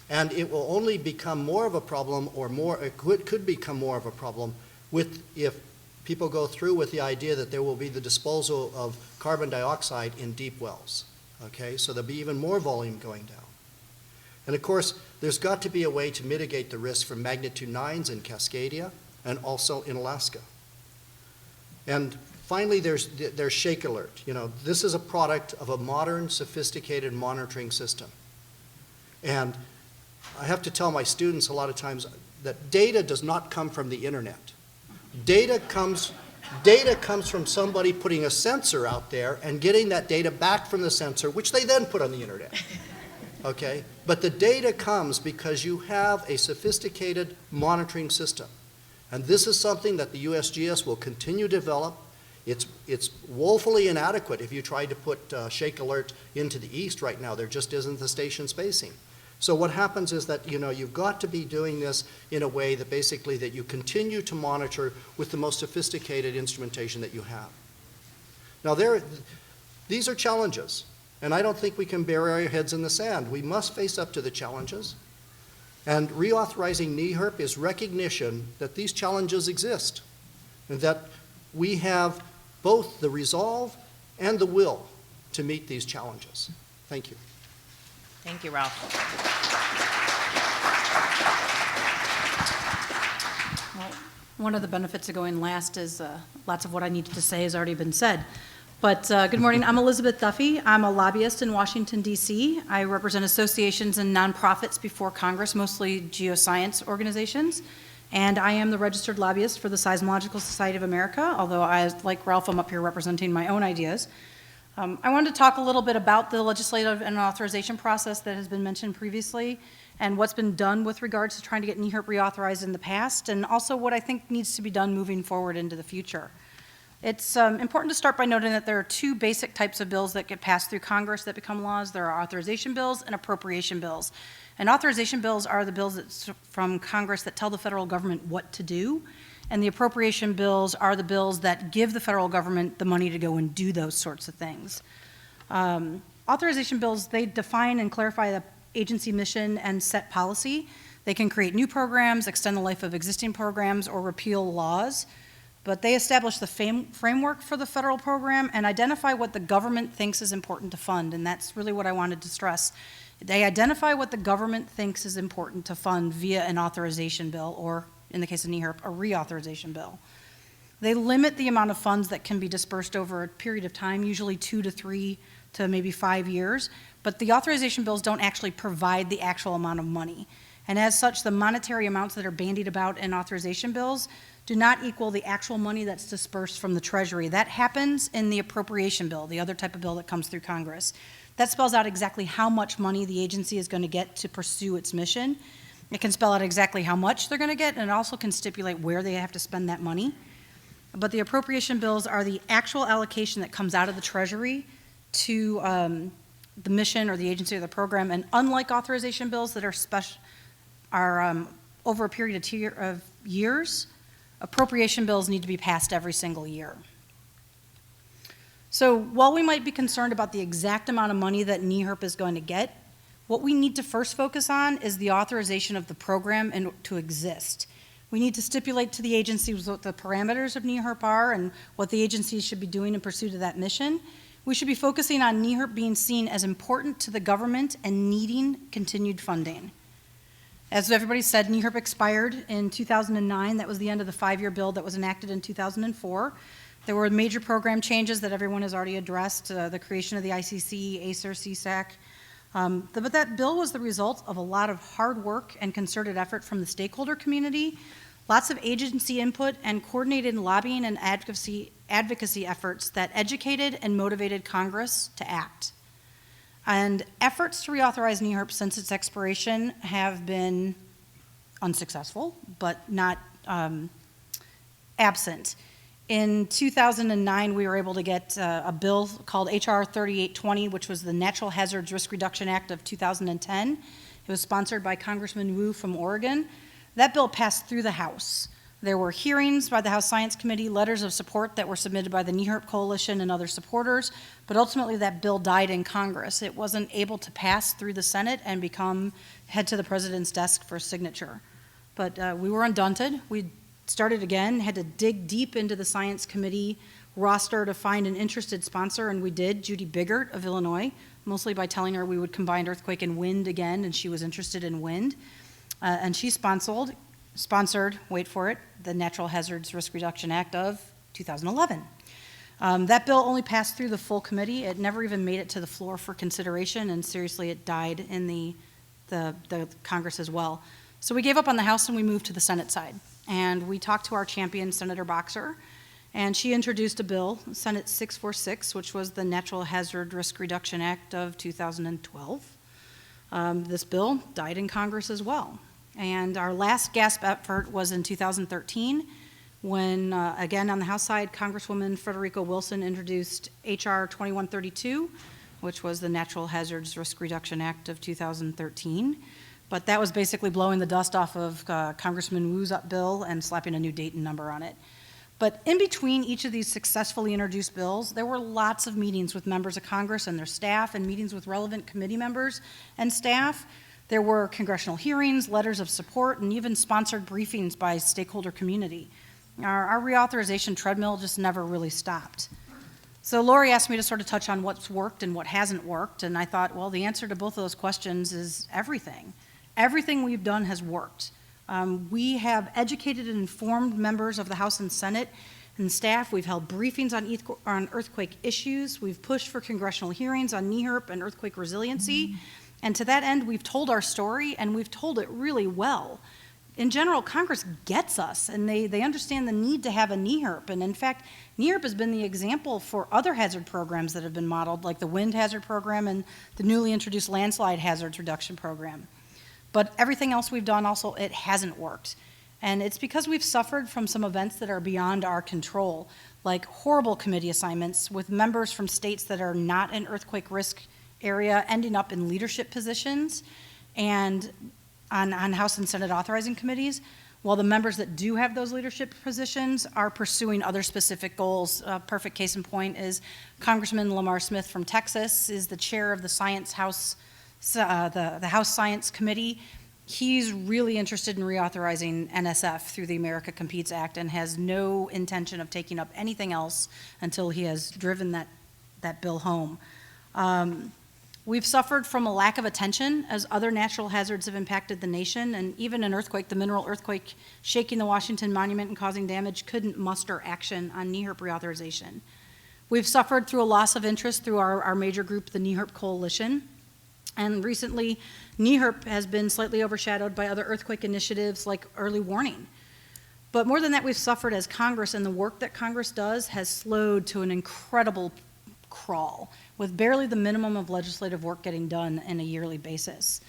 And it will only become more of a problem, or it could become more of a problem if people go through with the idea that there will be the disposal of carbon dioxide in deep wells. Okay, so there'll be even more volume going down. And of course, there's got to be a way to mitigate the risk from magnitude 9s in Cascadia and also in Alaska. And finally, there's Shake Alert. You know, this is a product of a modern, sophisticated monitoring system. And I have to tell my students a lot of times that data does not come from the internet. Data comes from somebody putting a sensor out there and getting that data back from the sensor, which they then put on the internet. Okay? But the data comes because you have a sophisticated monitoring system. And this is something that the USGS will continue to develop. It's woefully inadequate if you try to put Shake Alert into the east right now. There just isn't the station spacing. So what happens is that, you know, you've got to be doing this in a way that basically that you continue to monitor with the most sophisticated instrumentation that you have. Now these are challenges, and I don't think we can bury our heads in the sand. We must face up to the challenges. And reauthorizing NEHRP is recognition that these challenges exist, and that we have both the resolve and the will to meet these challenges. Thank you. Thank you, Ralph. Well, one of the benefits of going last is lots of what I needed to say has already been said. But good morning, I'm Elizabeth Duffy. I'm a lobbyist in Washington, D.C. I represent associations and nonprofits before Congress, mostly geoscience organizations. And I am the registered lobbyist for the Seismological Society of America, although like Ralph, I'm up here representing my own ideas. I wanted to talk a little bit about the legislative and authorization process that has been mentioned previously and what's been done with regards to trying to get NEHRP reauthorized in the past, and also what I think needs to be done moving forward into the future. It's important to start by noting that there are two basic types of bills that get passed through Congress that become laws. There are authorization bills and appropriation bills. And authorization bills are the bills from Congress that tell the federal government what to do, and the appropriation bills are the bills that give the federal government the money to go and do those sorts of things. Authorization bills, they define and clarify the agency mission and set policy. They can create new programs, extend the life of existing programs, or repeal laws. but they establish the framework for the federal program and identify what the government thinks is important to fund, and that's really what I wanted to stress. They identify what the government thinks is important to fund via an authorization bill, or in the case of NEHRP, a reauthorization bill. They limit the amount of funds that can be dispersed over a period of time, usually 2 to 3 to maybe 5 years, but the authorization bills don't actually provide the actual amount of money. And as such, the monetary amounts that are bandied about in authorization bills do not equal the actual money that's dispersed from the Treasury. That happens in the appropriation bill, the other type of bill that comes through Congress. That spells out exactly how much money the agency is going to get to pursue its mission. It can spell out exactly how much they're going to get, and it also can stipulate where they have to spend that money. But the appropriation bills are the actual allocation that comes out of the Treasury to the mission or the agency or the program. And unlike authorization bills that are over a period of years, appropriation bills need to be passed every single year. So while we might be concerned about the exact amount of money that NEHRP is going to get, what we need to first focus on is the authorization of the program and to exist. We need to stipulate to the agencies what the parameters of NEHRP are and what the agency should be doing in pursuit of that mission. We should be focusing on NEHRP being seen as important to the government and needing continued funding. As everybody said, NEHRP expired in 2009. That was the end of the 5-year bill that was enacted in 2004. There were major program changes that everyone has already addressed, the creation of the ICC, ACER, CSAC. But that bill was the result of a lot of hard work and concerted effort from the stakeholder community, lots of agency input, and coordinated lobbying and advocacy efforts that educated and motivated Congress to act. And efforts to reauthorize NEHRP since its expiration have been unsuccessful, but not absent. In 2009, we were able to get a bill called H.R. 3820, which was the Natural Hazards Risk Reduction Act of 2010. It was sponsored by Congressman Wu from Oregon. That bill passed through the House. There were hearings by the House Science Committee, letters of support that were submitted by the NEHRP Coalition and other supporters, but ultimately that bill died in Congress. It wasn't able to pass through the Senate and head to the President's desk for signature. But we were undaunted. We started again, had to dig deep into the Science Committee roster to find an interested sponsor, and we did, Judy Biggert of Illinois, mostly by telling her we would combine earthquake and wind again, and she was interested in wind. And she sponsored, wait for it, the Natural Hazards Risk Reduction Act of 2011. That bill only passed through the full committee. It never even made it to the floor for consideration, and seriously, it died in the Congress as well. So we gave up on the House and we moved to the Senate side. And we talked to our champion, Senator Boxer, and she introduced a bill, Senate 646, which was the Natural Hazard Risk Reduction Act of 2012. This bill died in Congress as well. And our last gasp effort was in 2013 when, again, on the House side, Congresswoman Frederica Wilson introduced H.R. 2132, which was the Natural Hazards Risk Reduction Act of 2013. But that was basically blowing the dust off of Congressman Wu's bill and slapping a new date and number on it. But in between each of these successfully introduced bills, there were lots of meetings with members of Congress and their staff and meetings with relevant committee members and staff. There were congressional hearings, letters of support, and even sponsored briefings by stakeholder community. Our reauthorization treadmill just never really stopped. So Lori asked me to sort of touch on what's worked and what hasn't worked, and I thought, well, the answer to both of those questions is everything. Everything we've done has worked. We have educated and informed members of the House and Senate and staff. We've held briefings on earthquake issues. We've pushed for congressional hearings on NEHRP and earthquake resiliency. And to that end, we've told our story, and we've told it really well. In general, Congress gets us, and they understand the need to have a NEHRP. And in fact, NEHRP has been the example for other hazard programs that have been modeled, like the wind hazard program and the newly introduced landslide hazards reduction program. But everything else we've done also, it hasn't worked. And it's because we've suffered from some events that are beyond our control, like horrible committee assignments with members from states that are not in earthquake risk area ending up in leadership positions and on House and Senate authorizing committees, while the members that do have those leadership positions are pursuing other specific goals. A perfect case in point is Congressman Lamar Smith from Texas is the chair of the Science House, the House Science Committee, He's really interested in reauthorizing NSF through the America Competes Act and has no intention of taking up anything else until he has driven that bill home. We've suffered from a lack of attention as other natural hazards have impacted the nation, and even an earthquake, the mineral earthquake shaking the Washington Monument and causing damage, couldn't muster action on NEHRP reauthorization. We've suffered through a loss of interest through our major group, the NEHRP Coalition, and recently NEHRP has been slightly overshadowed by other earthquake initiatives like early warning. But more than that, we've suffered as Congress, and the work that Congress does has slowed to an incredible crawl, with barely the minimum of legislative work getting done on a yearly basis.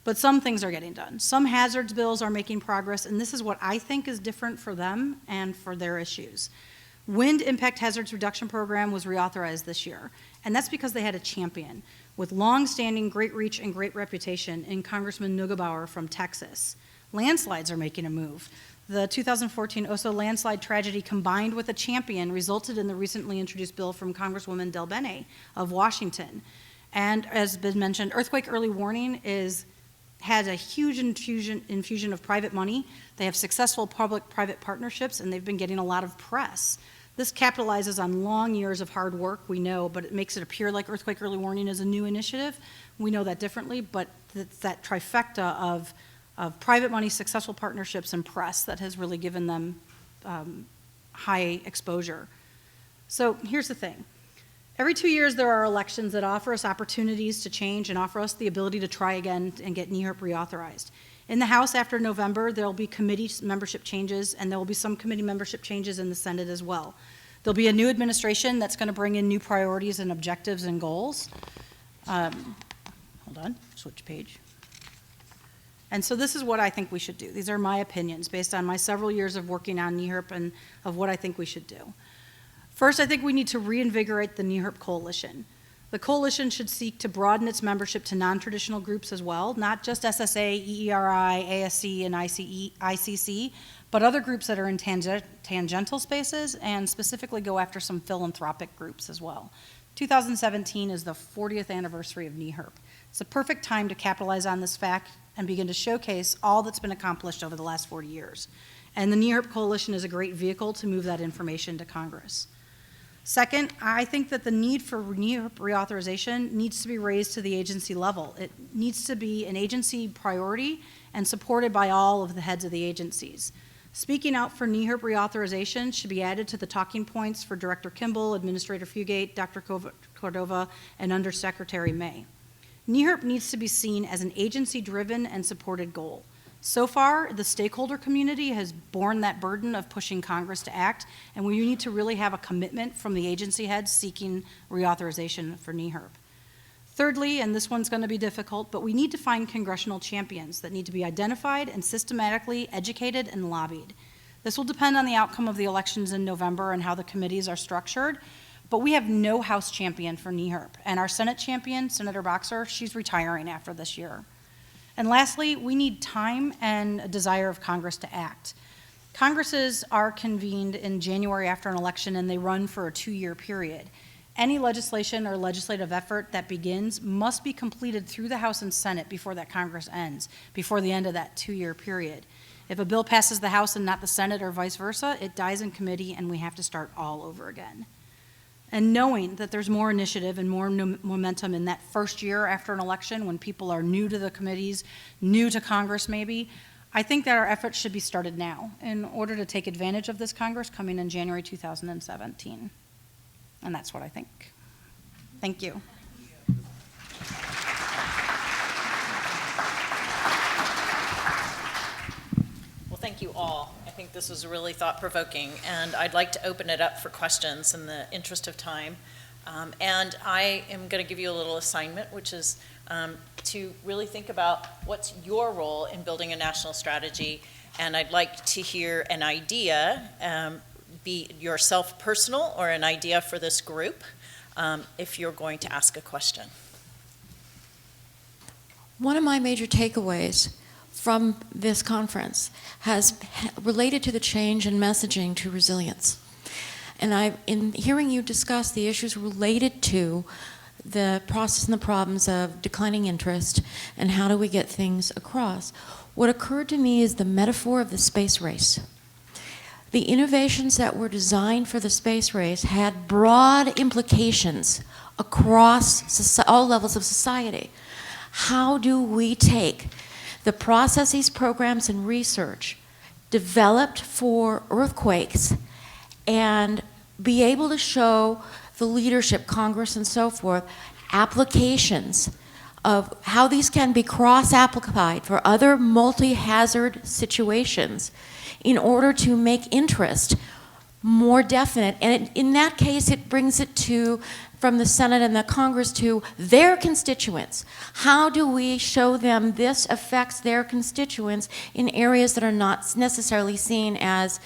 But some things are getting done. Some hazards bills are making progress, and this is what I think is different for them and for their issues. Wind Impact Hazards Reduction Program was reauthorized this year, and that's because they had a champion with long-standing great reach and great reputation in Congressman Neugebauer from Texas. Landslides are making a move. The 2014 Oso landslide tragedy combined with a champion resulted in the recently introduced bill from Congresswoman Del Bene of Washington. And as has been mentioned, earthquake early warning has a huge infusion of private money. They have successful public-private partnerships, and they've been getting a lot of press. This capitalizes on long years of hard work, we know, but it makes it appear like earthquake early warning is a new initiative. We know that differently, but it's that trifecta of private money, successful partnerships, and press that has really given them high exposure. So here's the thing. Every 2 years there are elections that offer us opportunities to change and offer us the ability to try again and get NEHRP reauthorized. In the House after November, there will be committee membership changes, and there will be some committee membership changes in the Senate as well. There'll be a new administration that's going to bring in new priorities and objectives and goals. Hold on, switch page. And so this is what I think we should do. These are my opinions based on my several years of working on NEHRP and of what I think we should do. First, I think we need to reinvigorate the NEHRP Coalition. The coalition should seek to broaden its membership to non-traditional groups as well, not just SSA, EERI, ASC, and ICC, but other groups that are in tangential spaces and specifically go after some philanthropic groups as well. 2017 is the 40th anniversary of NEHRP. It's a perfect time to capitalize on this fact and begin to showcase all that's been accomplished over the last 40 years. And the NEHRP Coalition is a great vehicle to move that information to Congress. Second, I think that the need for NEHRP reauthorization needs to be raised to the agency level. It needs to be an agency priority and supported by all of the heads of the agencies. Speaking out for NEHRP reauthorization should be added to the talking points for Director Kimball, Administrator Fugate, Dr. Cordova, and Undersecretary May. NEHRP needs to be seen as an agency-driven and supported goal. So far, the stakeholder community has borne that burden of pushing Congress to act, and we need to really have a commitment from the agency heads seeking reauthorization for NEHRP. Thirdly, and this one's going to be difficult, but we need to find congressional champions that need to be identified and systematically educated and lobbied. This will depend on the outcome of the elections in November and how the committees are structured, but we have no House champion for NEHRP, and our Senate champion, Senator Boxer, she's retiring after this year. And lastly, we need time and a desire of Congress to act. Congresses are convened in January after an election, and they run for a 2-year period. Any legislation or legislative effort that begins must be completed through the House and Senate before that Congress ends, before the end of that 2-year period. If a bill passes the House and not the Senate or vice versa, it dies in committee and we have to start all over again. And knowing that there's more initiative and more momentum in that first year after an election when people are new to the committees, new to Congress maybe, I think that our efforts should be started now in order to take advantage of this Congress coming in January 2017. And that's what I think. Thank you. Well, thank you all. I think this was really thought-provoking, and I'd like to open it up for questions in the interest of time. And I am going to give you a little assignment, which is to really think about what's your role in building a national strategy. And I'd like to hear an idea, be yourself personal or an idea for this group, if you're going to ask a question. One of my major takeaways from this conference has related to the change in messaging to resilience. And in hearing you discuss the issues related to the process and the problems of declining interest and how do we get things across, what occurred to me is the metaphor of the space race. The innovations that were designed for the space race had broad implications across all levels of society. How do we take the processes, programs, and research developed for earthquakes and be able to show the leadership, Congress and so forth, applications of how these can be cross-applied for other multi-hazard situations in order to make interest more definite. And in that case, it brings it to, from the Senate and the Congress to their constituents. How do we show them this affects their constituents in areas that are not necessarily seen as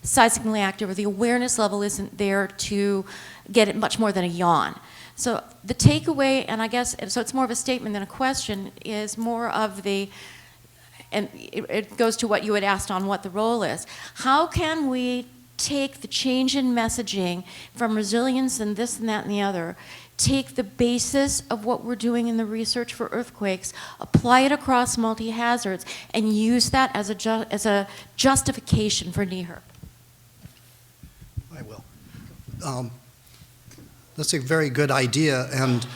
seismically active, or the awareness level isn't there to get it much more than a yawn? So the takeaway, and I guess, so it's more of a statement than a question, is more of the, and it goes to what you had asked on what the role is. How can we take the change in messaging from resilience and this and that and the other, take the basis of what we're doing in the research for earthquakes, apply it across multi-hazards, and use that as a justification for NEHRP? I will. That's a very good idea, and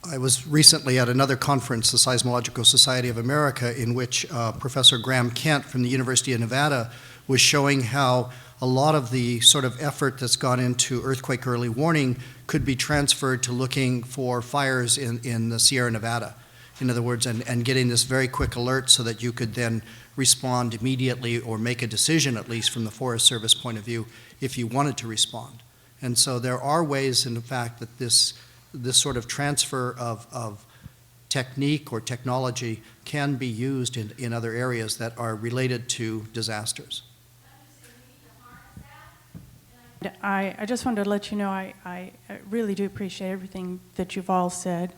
I was recently at another conference, the Seismological Society of America, in which Professor Graham Kent from the University of Nevada was showing how a lot of the sort of effort that's gone into earthquake early warning could be transferred to looking for fires in the Sierra Nevada. In other words, and getting this very quick alert so that you could then respond immediately or make a decision, at least from the Forest Service point of view, if you wanted to respond. And so there are ways, in fact, that this sort of transfer of technique or technology can be used in other areas that are related to disasters. I just wanted to let you know I really do appreciate everything that you've all said.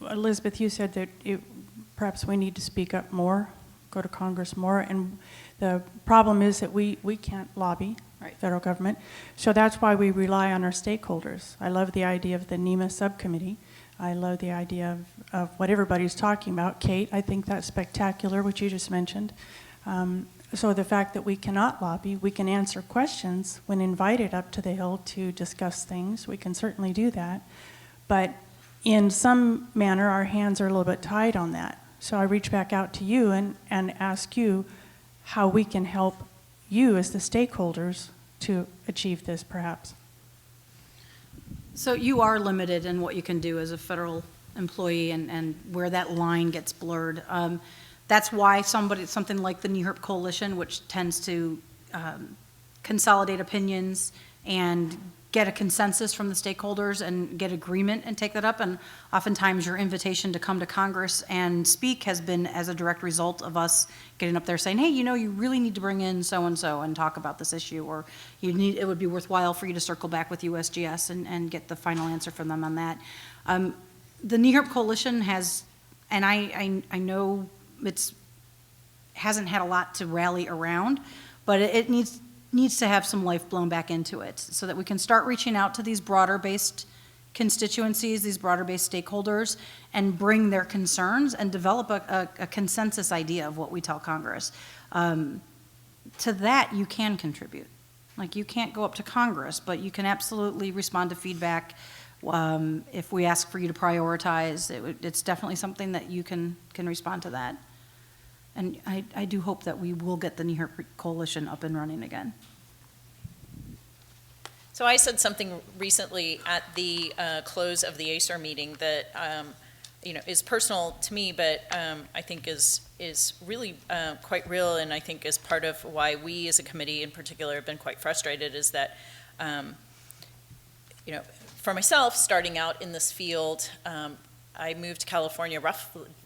Elizabeth, you said that perhaps we need to speak up more, go to Congress more, and the problem is that we can't lobby federal government, so that's why we rely on our stakeholders. I love the idea of the NEMA subcommittee. I love the idea of what everybody's talking about. Kate, I think that's spectacular, what you just mentioned. So the fact that we cannot lobby, we can answer questions when invited up to the Hill to discuss things, we can certainly do that. But in some manner, our hands are a little bit tied on that. So I reach back out to you and ask you how we can help you as the stakeholders to achieve this, perhaps. So you are limited in what you can do as a federal employee and where that line gets blurred. That's why something like the NEHRP Coalition, which tends to consolidate opinions and get a consensus from the stakeholders and get agreement and take that up. And oftentimes your invitation to come to Congress and speak has been as a direct result of us getting up there saying, hey, you know, you really need to bring in so-and-so and talk about this issue, or it would be worthwhile for you to circle back with USGS and get the final answer from them on that. The NEHRP Coalition has, and I know hasn't had a lot to rally around, but it needs to have some life blown back into it so that we can start reaching out to these broader-based constituencies, these broader-based stakeholders, and bring their concerns and develop a consensus idea of what we tell Congress. To that, you can contribute. Like, you can't go up to Congress, but you can absolutely respond to feedback. If we ask for you to prioritize, it's definitely something that you can respond to that. And I do hope that we will get the NEHRP Coalition up and running again. So I said something recently at the close of the ACER meeting that is personal to me, but I think is really quite real, and I think is part of why we as a committee in particular have been quite frustrated, is that for myself, starting out in this field, I moved to California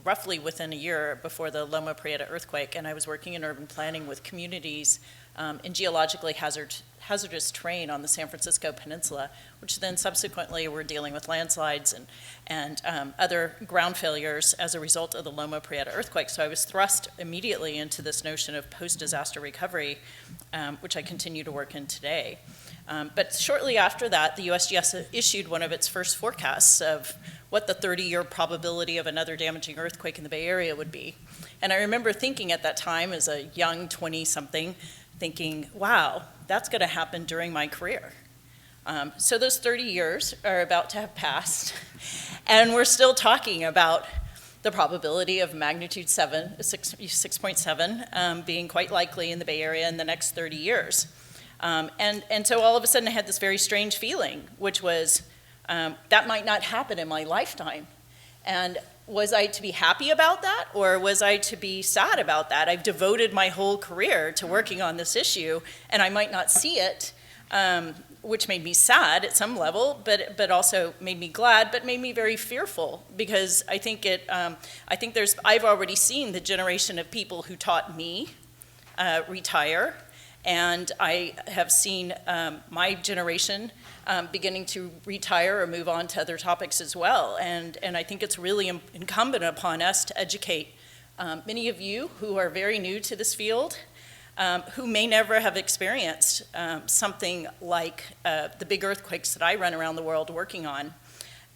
roughly within a year before the Loma Prieta earthquake, and I was working in urban planning with communities in geologically hazardous terrain on the San Francisco Peninsula, which then subsequently were dealing with landslides and other ground failures as a result of the Loma Prieta earthquake. So I was thrust immediately into this notion of post-disaster recovery, which I continue to work in today. But shortly after that, the USGS issued one of its first forecasts of what the 30-year probability of another damaging earthquake in the Bay Area would be. And I remember thinking at that time, as a young 20-something, thinking, wow, that's going to happen during my career. So those 30 years are about to have passed, and we're still talking about the probability of magnitude 6.7 being quite likely in the Bay Area in the next 30 years. And so all of a sudden I had this very strange feeling, which was that might not happen in my lifetime. And was I to be happy about that, or was I to be sad about that? I've devoted my whole career to working on this issue, and I might not see it, which made me sad at some level, but also made me glad, but made me very fearful, because I think I've already seen the generation of people who taught me retire, and I have seen my generation beginning to retire or move on to other topics as well. And I think it's really incumbent upon us to educate many of you who are very new to this field, who may never have experienced something like the big earthquakes that I run around the world working on.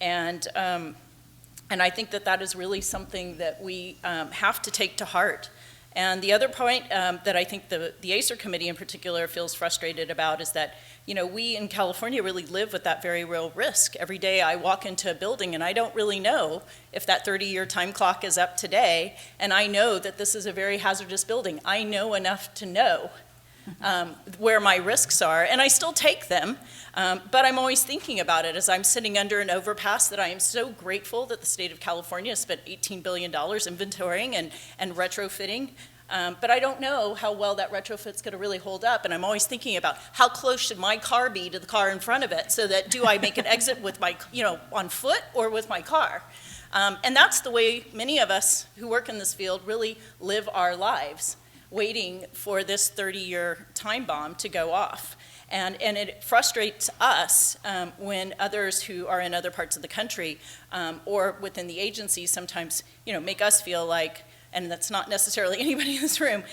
And I think that is really something that we have to take to heart. And the other point that I think the ACER committee in particular feels frustrated about is that, you know, we in California really live with that very real risk. Every day I walk into a building and I don't really know if that 30-year time clock is up today, and I know that this is a very hazardous building. I know enough to know where my risks are, and I still take them, but I'm always thinking about it as I'm sitting under an overpass that I am so grateful that the state of California has spent $18 billion inventorying and retrofitting, but I don't know how well that retrofit's going to really hold up, and I'm always thinking about how close should my car be to the car in front of it, so that do I make an exit with my, on foot or with my car? And that's the way many of us who work in this field really live our lives, waiting for this 30-year time bomb to go off. And it frustrates us when others who are in other parts of the country or within the agencies sometimes, make us feel like, and that's not necessarily anybody in this room,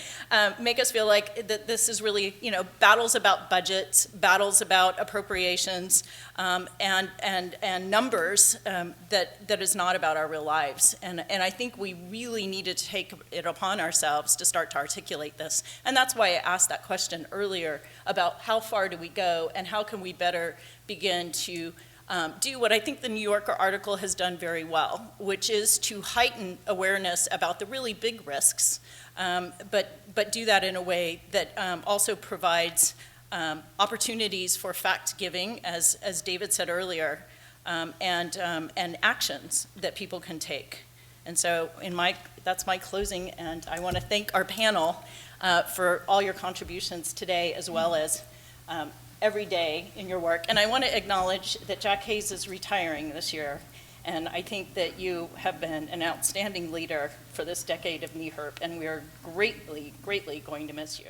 make us feel like that this is really, battles about budgets, battles about appropriations, and numbers that is not about our real lives. And I think we really needed to take it upon ourselves to start to articulate this. And that's why I asked that question earlier about how far do we go and how can we better begin to do what I think the New Yorker article has done very well, which is to heighten awareness about the really big risks, but do that in a way that also provides opportunities for fact-giving, as David said earlier, and actions that people can take. And so that's my closing, and I want to thank our panel for all your contributions today, as well as every day in your work. And I want to acknowledge that Jack Hayes is retiring this year, and I think that you have been an outstanding leader for this decade of NEHRP, and we are greatly, greatly going to miss you.